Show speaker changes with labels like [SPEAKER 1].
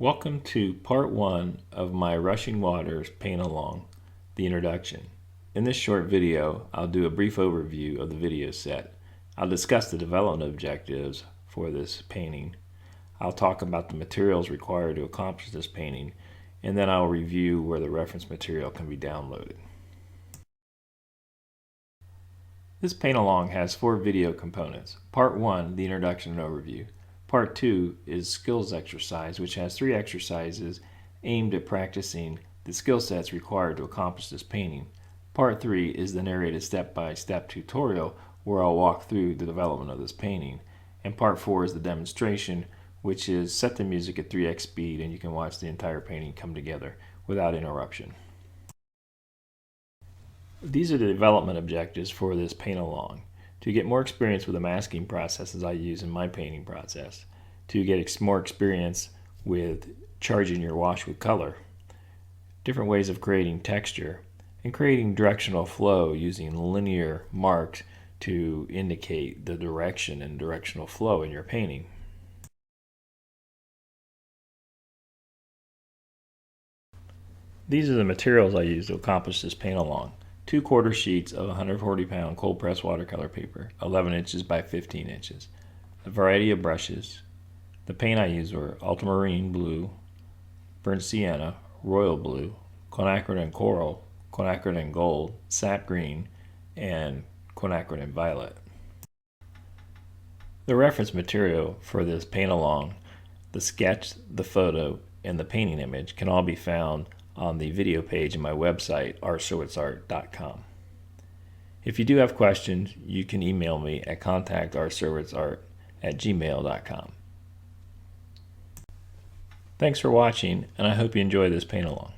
[SPEAKER 1] Welcome to part 1 of my Rushing Waters Paint Along, the introduction. In this short video, I'll do a brief overview of the video set. I'll discuss the development objectives for this painting. I'll talk about the materials required to accomplish this painting, and then I'll review where the reference material can be downloaded. This paint along has 4 video components. Part 1, the introduction and overview. Part 2 is skills exercise, which has 3 exercises aimed at practicing the skill sets required to accomplish this painting. Part 3 is the narrated step-by-step tutorial where I'll walk through the development of this painting. And Part 4 is the demonstration, which is set the music at 3x speed and you can watch the entire painting come together without interruption. These are the development objectives for this paint along. To get more experience with the masking processes I use in my painting process, to get more experience with charging your wash with color, different ways of creating texture, and creating directional flow using linear marks to indicate the direction and directional flow in your painting. These are the materials I use to accomplish this paint along. 2 quarter sheets of 140-pound cold press watercolor paper, 11 inches by 15 inches. A variety of brushes. The paint I used were ultramarine blue, burnt sienna, royal blue, quinacridone coral, quinacridone gold, sap green, and quinacridone violet. The reference material for this paint along, the sketch, the photo, and the painting image can all be found on the video page on my website, rserwitzart.com. If you do have questions, you can email me at contact@rserwitzart@gmail.com. Thanks for watching, and I hope you enjoy this paint along.